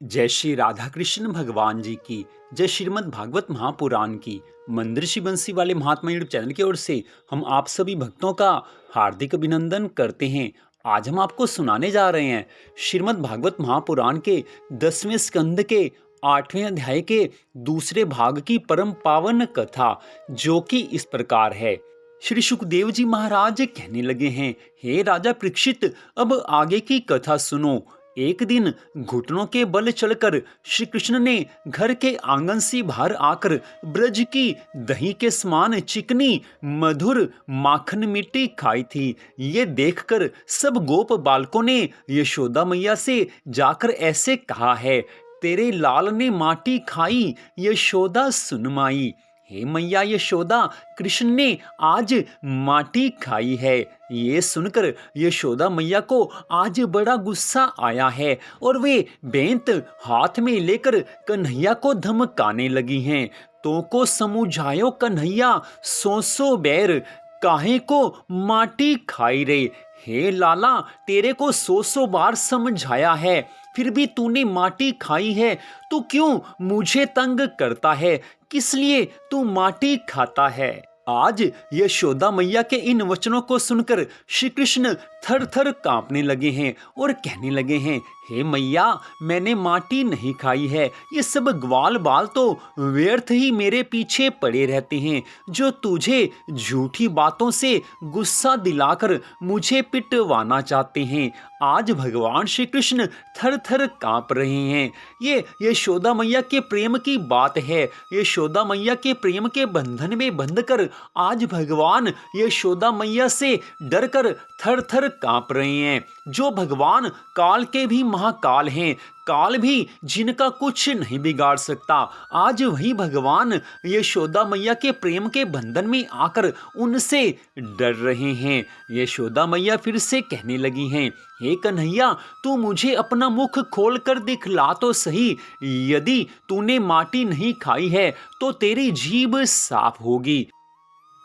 जय श्री राधा कृष्ण भगवान जी की। जय श्रीमद् भागवत महापुराण की। मंदिर श्री बंसी वाले महात्मा यूट्यूब चैनल की ओर से हम आप सभी भक्तों का हार्दिक अभिनंदन करते हैं। आज हम आपको सुनाने जा रहे हैं श्रीमद् भागवत महापुराण के 10वें स्कंद के 8वें अध्याय के दूसरे भाग की परम पावन कथा, जो कि इस प्रकार है। श्री सुखदेव जी महाराज कहने लगे हैं, हे राजा परीक्षित, अब आगे की कथा सुनो। एक दिन घुटनों के बल चलकर श्री कृष्ण ने घर के आंगन से बाहर आकर ब्रज की दही के समान चिकनी मधुर माखन मिट्टी खाई थी। ये देखकर सब गोप बालकों ने यशोदा मैया से जाकर ऐसे कहा है, तेरे लाल ने माटी खाई, यशोदा सुन माई। हे मैया यशोदा, कृष्ण ने आज माटी खाई है। ये सुनकर यशोदा मैया को आज बड़ा गुस्सा आया है और वे बेंत हाथ में लेकर कन्हैया को धमकाने लगी हैं। तो को समझायो कन्हैया, सो बैर, काहे को माटी खाई रे। हे लाला, तेरे को 100 बार समझाया है, फिर भी तूने माटी खाई है। तू क्यों मुझे तंग करता है? किस लिए तू माटी खाता है? आज यशोदा मैया के इन वचनों को सुनकर श्री कृष्ण थर थर कांपने लगे हैं और कहने लगे हैं, हे मैया, मैंने माटी नहीं खाई है। ये सब ग्वाल बाल तो व्यर्थ ही मेरे पीछे पड़े रहते हैं, जो तुझे झूठी बातों से गुस्सा दिलाकर मुझे पिटवाना चाहते हैं। आज भगवान श्री कृष्ण थर थर कांप रहे हैं। ये यशोदा मैया के प्रेम की बात है। यशोदा मैया के प्रेम के बंधन में बंधकर आज भगवान यशोदा मैया से डरकर थर थर कांप रहे हैं। जो भगवान काल के भी महाकाल हैं, काल भी जिनका कुछ नहीं बिगाड़ सकता, आज वही भगवान यशोदा मैया के प्रेम के बंधन में आकर उनसे डर रहे हैं। यशोदा मैया फिर से कहने लगी हैं, हे कन्हैया, तू मुझे अपना मुख खोल कर दिखला तो सही। यदि तूने माटी नहीं खाई है तो तेरी जीभ साफ होगी।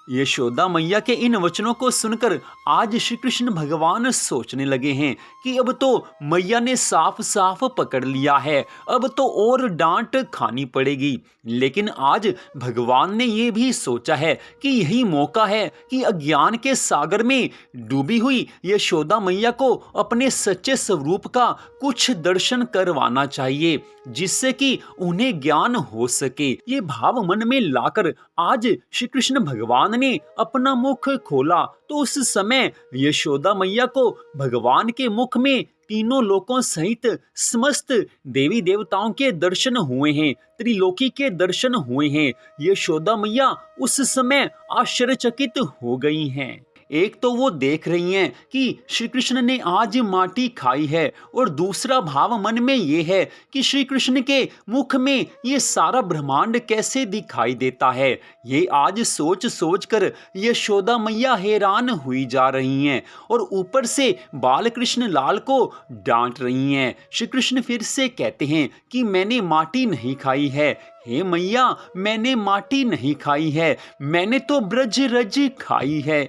यशोदा मैया के इन वचनों को सुनकर आज श्री कृष्ण भगवान सोचने लगे हैं कि अब तो मैया ने साफ साफ पकड़ लिया है, अब तो और डांट खानी पड़ेगी। लेकिन आज भगवान ने ये भी सोचा है कि यही मौका है कि अज्ञान के सागर में डूबी हुई यशोदा मैया को अपने सच्चे स्वरूप का कुछ दर्शन करवाना चाहिए, जिससे कि उन्हें ज्ञान हो सके। ये भाव मन में लाकर आज श्री कृष्ण भगवान ने अपना मुख खोला तो उस समय यशोदा मैया को भगवान के मुख में तीनों लोकों सहित समस्त देवी देवताओं के दर्शन हुए हैं, त्रिलोकी के दर्शन हुए हैं। यशोदा मैया उस समय आश्चर्यचकित हो गई हैं। एक तो वो देख रही हैं कि श्री कृष्ण ने आज माटी खाई है, और दूसरा भाव मन में ये है कि श्री कृष्ण के मुख में ये सारा ब्रह्मांड कैसे दिखाई देता है। ये आज सोच सोच कर यशोदा मैया हैरान हुई जा रही हैं और ऊपर से बाल कृष्ण लाल को डांट रही हैं। श्री कृष्ण फिर से कहते हैं कि मैंने माटी नहीं खाई है। हे मैया, मैंने माटी नहीं खाई है, मैंने तो ब्रज रज खाई है।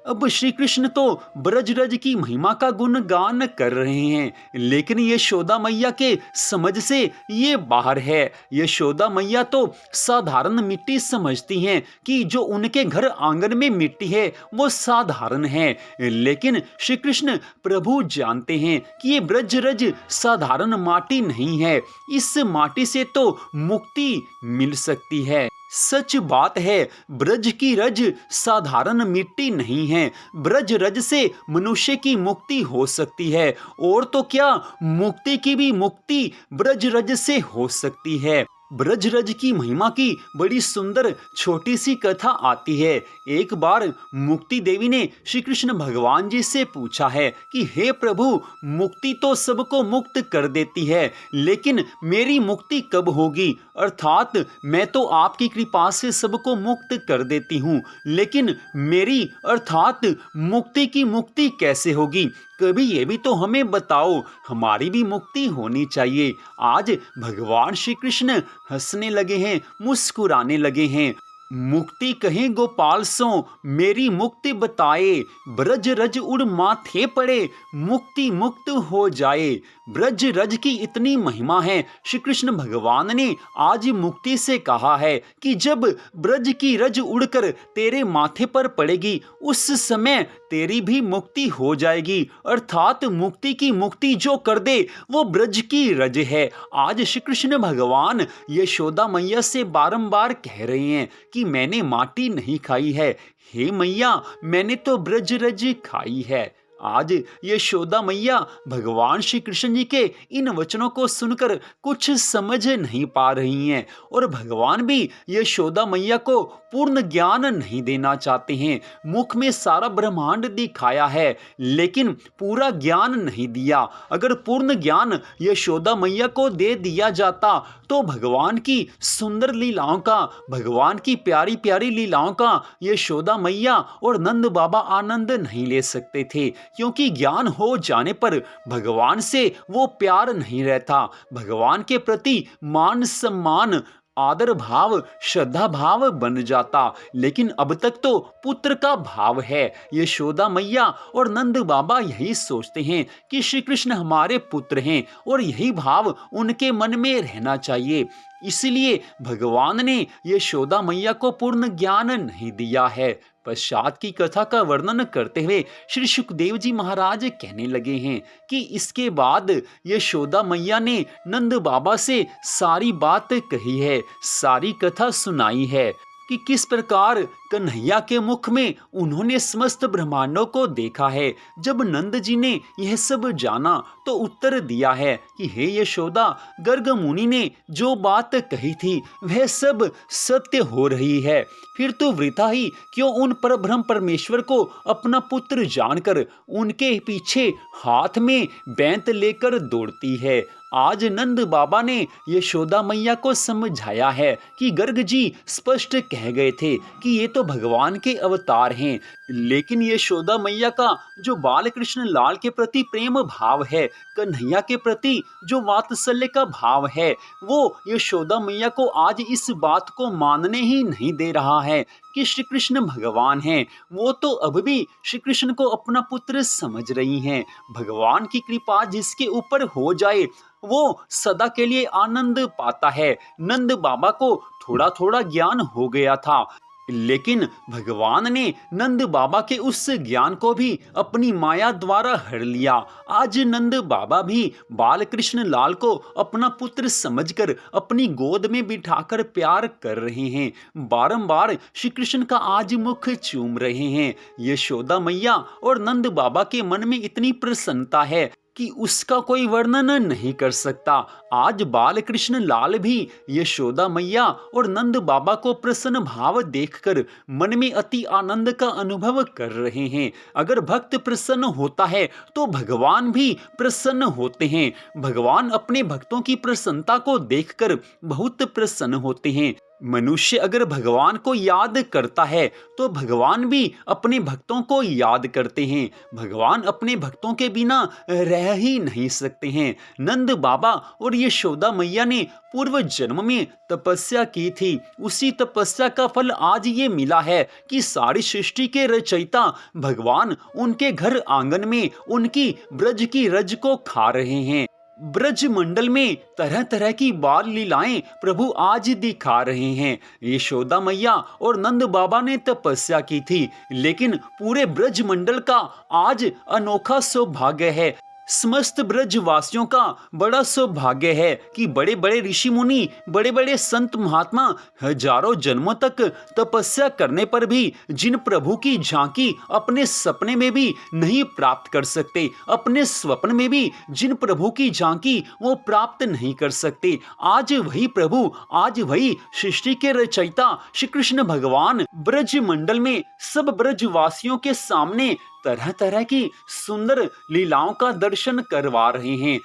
अब श्री कृष्ण तो ब्रजरज की महिमा का गुणगान कर रहे हैं, लेकिन यशोदा मैया के समझ से ये बाहर है। यशोदा मैया तो साधारण मिट्टी समझती हैं कि जो उनके घर आंगन में मिट्टी है वो साधारण है, लेकिन श्री कृष्ण प्रभु जानते हैं कि ये ब्रजरज साधारण माटी नहीं है। इस माटी से तो मुक्ति मिल सकती है। सच बात है, ब्रज की रज साधारण मिट्टी नहीं है। ब्रज रज से मनुष्य की मुक्ति हो सकती है, और तो क्या, मुक्ति की भी मुक्ति ब्रज रज से हो सकती है। ब्रजरज की महिमा की बड़ी सुंदर छोटी सी कथा आती है। एक बार मुक्ति देवी ने श्री कृष्ण भगवान जी से पूछा है कि हे प्रभु, मुक्ति तो सबको मुक्त कर देती है, लेकिन मेरी मुक्ति कब होगी? अर्थात मैं तो आपकी कृपा से सबको मुक्त कर देती हूँ, लेकिन मेरी अर्थात मुक्ति की मुक्ति कैसे होगी? कभी ये भी तो हमें बताओ, हमारी भी मुक्ति होनी चाहिए। आज भगवान श्री कृष्ण हंसने लगे हैं, मुस्कुराने लगे हैं। मुक्ति कहें गोपाल सो मेरी मुक्ति बताए, ब्रज रज उड़ माथे पड़े मुक्ति मुक्त हो जाए। ब्रज रज की इतनी महिमा है। श्री कृष्ण भगवान ने आज मुक्ति से कहा है कि जब ब्रज की रज उड़कर तेरे माथे पर पड़ेगी उस समय तेरी भी मुक्ति हो जाएगी। अर्थात मुक्ति की मुक्ति जो कर दे वो ब्रज की रज है। आज श्री कृष्ण भगवान यशोदा मैया से बारंबार कह रहे हैं कि मैंने माटी नहीं खाई है, हे मैया मैंने तो ब्रज रज खाई है। आज यशोदा मैया भगवान श्री कृष्ण जी के इन वचनों को सुनकर कुछ समझ नहीं पा रही हैं और भगवान भी यशोदा मैया को पूर्ण ज्ञान नहीं देना चाहते हैं। मुख में सारा ब्रह्मांड दिखाया है लेकिन पूरा ज्ञान नहीं दिया। अगर पूर्ण ज्ञान यशोदा मैया को दे दिया जाता तो भगवान की सुंदर लीलाओं का, भगवान की प्यारी प्यारी लीलाओं का यशोदा मैया और नंद बाबा आनंद नहीं ले सकते थे, क्योंकि ज्ञान हो जाने पर भगवान से वो प्यार नहीं रहता। भगवान के प्रति मान सम्मान, आदर भाव, श्रद्धा भाव बन जाता। लेकिन अब तक तो पुत्र का भाव है। यशोदा मैया और नंद बाबा यही सोचते हैं कि श्री कृष्ण हमारे पुत्र हैं और यही भाव उनके मन में रहना चाहिए। इसलिए भगवान ने यशोदा मैया को पूर्ण ज्ञान नहीं दिया है। पश्चात की कथा का वर्णन करते हुए श्री सुखदेव जी महाराज कहने लगे हैं कि इसके बाद यशोदा मैया ने नंद बाबा से सारी बात कही है, सारी कथा सुनाई है कि किस प्रकार कन्हैया के मुख में उन्होंने समस्त ब्रह्मांडों को देखा है। जब नंद जी ने यह सब जाना तो उत्तर दिया है कि हे यशोदा, गर्ग मुनि ने जो बात कही थी वह सब सत्य हो रही है। फिर तो वृथा ही क्यों उन परब्रह्म परमेश्वर को अपना पुत्र जानकर उनके पीछे हाथ में बैंत लेकर दौड़ती है। आज नंद बाबा ने यशोदा मैया को समझाया है कि गर्ग जी स्पष्ट कह गए थे कि ये तो भगवान के अवतार हैं, लेकिन यशोदा मैया का जो बाल कृष्ण लाल के प्रति प्रेम भाव है, कन्हैया के प्रति जो वात्सल्य का भाव है, वो यशोदा मैया को आज इस बात को मानने ही नहीं दे रहा है कि श्री कृष्ण भगवान हैं। वो तो अब भी श्री कृष्ण को अपना पुत्र समझ रही हैं। भगवान की कृपा जिसके ऊपर हो जाए वो सदा के लिए आनंद पाता है। नंद बाबा को थोड़ा थोड़ा ज्ञान हो गया था, लेकिन भगवान ने नंद बाबा के उस ज्ञान को भी अपनी माया द्वारा हर लिया। आज नंद बाबा भी बाल कृष्ण लाल को अपना पुत्र समझकर अपनी गोद में बिठाकर प्यार कर रहे हैं। बारंबार श्री कृष्ण का आज मुख चूम रहे हैं। यशोदा मैया और नंद बाबा के मन में इतनी प्रसन्नता है कि उसका कोई वर्णन नहीं कर सकता। आज बाल कृष्ण लाल भी यशोदा मैया और नंद बाबा को प्रसन्न भाव देखकर मन में अति आनंद का अनुभव कर रहे हैं। अगर भक्त प्रसन्न होता है तो भगवान भी प्रसन्न होते हैं। भगवान अपने भक्तों की प्रसन्नता को देखकर बहुत प्रसन्न होते हैं। मनुष्य अगर भगवान को याद करता है तो भगवान भी अपने भक्तों को याद करते हैं। भगवान अपने भक्तों के बिना रह ही नहीं सकते हैं। नंद बाबा और यशोदा मैया ने पूर्व जन्म में तपस्या की थी, उसी तपस्या का फल आज ये मिला है कि सारी सृष्टि के रचयिता भगवान उनके घर आंगन में उनकी ब्रज की रज को खा रहे हैं। ब्रज मंडल में तरह तरह की बाल लीलाएं प्रभु आज दिखा रहे हैं। यशोदा मैया और नंद बाबा ने तपस्या की थी, लेकिन पूरे ब्रज मंडल का आज अनोखा सौभाग्य है। समस्त ब्रजवासियों का बड़ा सौभाग्य है कि बड़े बड़े ऋषि मुनि, बड़े बड़े संत महात्मा हजारों जन्मों तक तपस्या करने पर भी जिन प्रभु की झांकी अपने सपने में भी नहीं प्राप्त कर सकते, अपने स्वप्न में भी जिन प्रभु की झांकी वो प्राप्त नहीं कर सकते, आज वही प्रभु, आज वही सृष्टि के रचयिता श्री कृष्ण भगवान ब्रज मंडल में सब ब्रजवासियों के सामने तरह तरह की सुंदर लीलाओं का दर्शन करवा रहे हैं।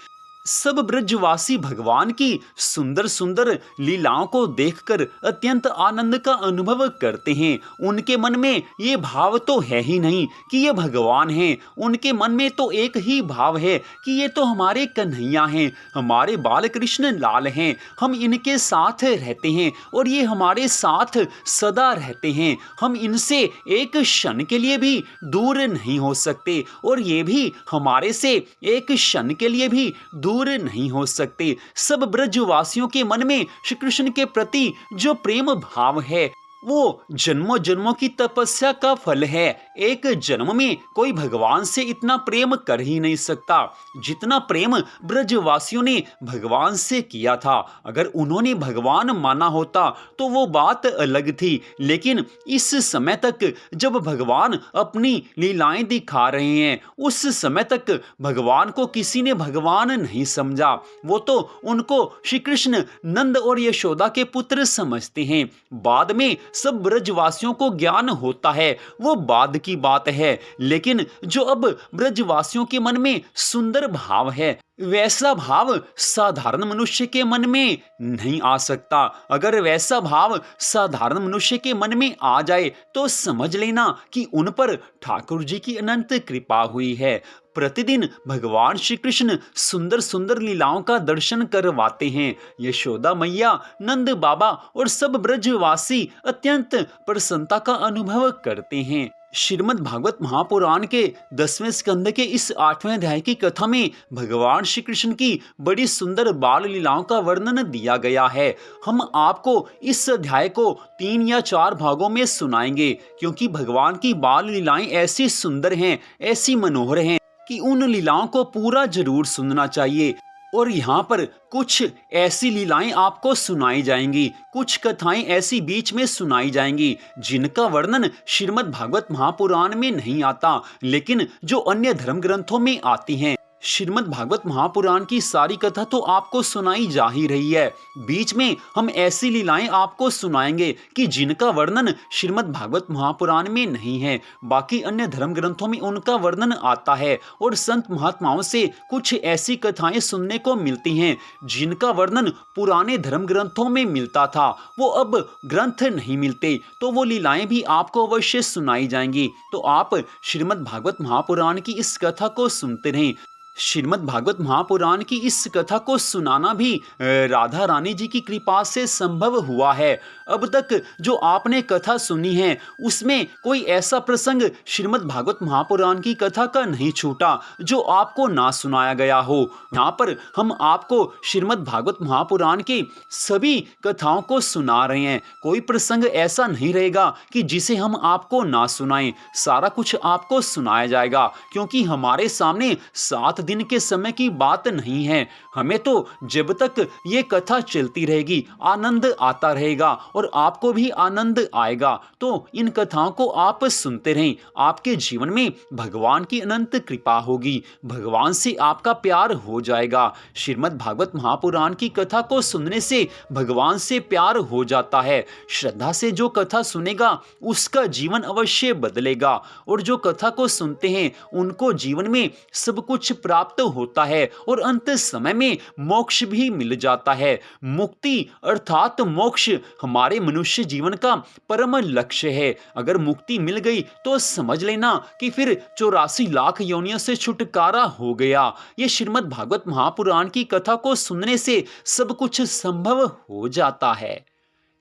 सब ब्रजवासी भगवान की सुंदर सुंदर लीलाओं को देखकर अत्यंत आनंद का अनुभव करते हैं। उनके मन में ये भाव तो है ही नहीं कि ये भगवान हैं। उनके मन में तो एक ही भाव है कि ये तो हमारे कन्हैया हैं, हमारे बाल कृष्ण लाल हैं। हम इनके साथ रहते हैं और ये हमारे साथ सदा रहते हैं। हम इनसे एक क्षण के लिए भी दूर नहीं हो सकते और ये भी हमारे से एक क्षण के लिए भी दूर नहीं हो सकते। सब ब्रजवासियों के मन में श्री कृष्ण के प्रति जो प्रेम भाव है वो जन्मों जन्मों की तपस्या का फल है। एक जन्म में कोई भगवान से इतना प्रेम कर ही नहीं सकता जितना प्रेम ब्रजवासियों ने भगवान से किया था। अगर उन्होंने भगवान माना होता तो वो बात अलग थी, लेकिन इस समय तक जब भगवान अपनी लीलाएं दिखा रहे हैं उस समय तक भगवान को किसी ने भगवान नहीं समझा। वो तो उनको श्री कृष्ण नंद और यशोदा के पुत्र समझते हैं। बाद में सब ब्रजवासियों को ज्ञान होता है, वो बाद की बात है, लेकिन जो अब ब्रजवासियों के मन में सुंदर भाव है वैसा भाव साधारण मनुष्य के मन में नहीं आ सकता। अगर वैसा भाव साधारण मनुष्य के मन में आ जाए तो समझ लेना कि उन पर ठाकुर जी की अनंत कृपा हुई है। प्रतिदिन भगवान श्री कृष्ण सुंदर सुंदर लीलाओं का दर्शन करवाते हैं। यशोदा मैया, नंद बाबा और सब ब्रजवासी अत्यंत प्रसन्नता का अनुभव करते हैं। श्रीमद् भागवत महापुराण के 10वें स्कंद के इस 8वें अध्याय की कथा में भगवान श्री कृष्ण की बड़ी सुंदर बाल लीलाओं का वर्णन दिया गया है। हम आपको इस अध्याय को 3 या 4 भागों में सुनाएंगे, क्योंकि भगवान की बाल लीलाएं ऐसी सुंदर हैं, ऐसी मनोहर हैं कि उन लीलाओं को पूरा जरूर सुनना चाहिए। और यहाँ पर कुछ ऐसी लीलाएं आपको सुनाई जाएंगी, कुछ कथाएं ऐसी बीच में सुनाई जाएंगी जिनका वर्णन श्रीमद् भागवत महापुराण में नहीं आता, लेकिन जो अन्य धर्म ग्रंथों में आती हैं। श्रीमद् भागवत महापुराण की सारी कथा तो आपको सुनाई जा ही रही है, बीच में हम ऐसी लीलाएं आपको सुनाएंगे कि जिनका वर्णन श्रीमद् भागवत महापुराण में नहीं है। बाकी अन्य धर्म ग्रंथों में उनका वर्णन आता है और संत महात्माओं से कुछ ऐसी कथाएं सुनने को मिलती हैं जिनका वर्णन पुराने धर्म ग्रंथों में मिलता था, वो अब ग्रंथ नहीं मिलते, तो वो लीलाएं भी आपको अवश्य सुनाई जाएंगी। तो आप श्रीमद् भागवत महापुराण की इस कथा को सुनते रहें। श्रीमद् भागवत महापुराण की इस कथा को सुनाना भी राधा रानी जी की कृपा से संभव हुआ है। अब तक जो आपने कथा सुनी है उसमें कोई ऐसा प्रसंग श्रीमद् भागवत महापुराण की कथा का नहीं छूटा जो आपको ना सुनाया गया हो। यहाँ पर हम आपको श्रीमद् भागवत महापुराण की सभी कथाओं को सुना रहे हैं। कोई प्रसंग ऐसा नहीं रहेगा कि जिसे हम आपको ना सुनाएं। सारा कुछ आपको सुनाया जाएगा, क्योंकि हमारे सामने 7 दिन के समय की बात नहीं है। हमें तो जब तक ये कथा चलती रहेगी आनंद आता रहेगा और आपको भी आनंद आएगा। तो इन कथाओं को आप सुनते रहें, आपके जीवन में भगवान की अनंत कृपा होगी, भगवान से आपका प्यार हो जाएगा। श्रीमद् भागवत महापुराण की कथा को सुनने से भगवान से प्यार हो जाता है। श्रद्धा से जो कथा सुनेगा उसका जीवन अवश्य बदलेगा, और जो कथा को सुनते हैं उनको जीवन में सब कुछ प्राप्त होता है और अंत समय में मोक्ष भी मिल जाता है। मुक्ति अर्थात मोक्ष हमारे मनुष्य जीवन का परम लक्ष्य है। अगर मुक्ति मिल गई तो समझ लेना कि फिर 84 लाख योनियों से छुटकारा हो गया। ये श्रीमद् भागवत महापुराण की कथा को सुनने से सब कुछ संभव हो जाता है।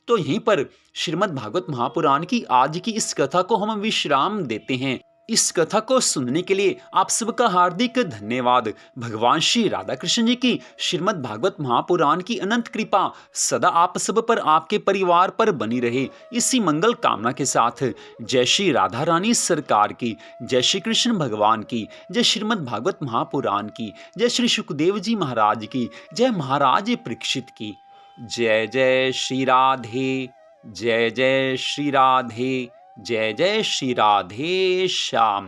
तो यहीं पर श्रीमद् भागवत महापुराण की आज की इस कथा को हम विश्राम देते हैं। इस कथा को सुनने के लिए आप सबका हार्दिक धन्यवाद। भगवान श्री राधा कृष्ण जी की श्रीमद् भागवत महापुराण की अनंत कृपा सदा आप सब पर, आपके परिवार पर बनी रहे, इसी मंगल कामना के साथ जय श्री राधा रानी सरकार की, जय श्री कृष्ण भगवान की, जय श्रीमद् भागवत महापुराण की, जय श्री सुखदेव जी महाराज की, जय महाराज परीक्षित की। जय जय श्री राधे, जय जय श्री राधे, जय जय श्री राधे श्याम।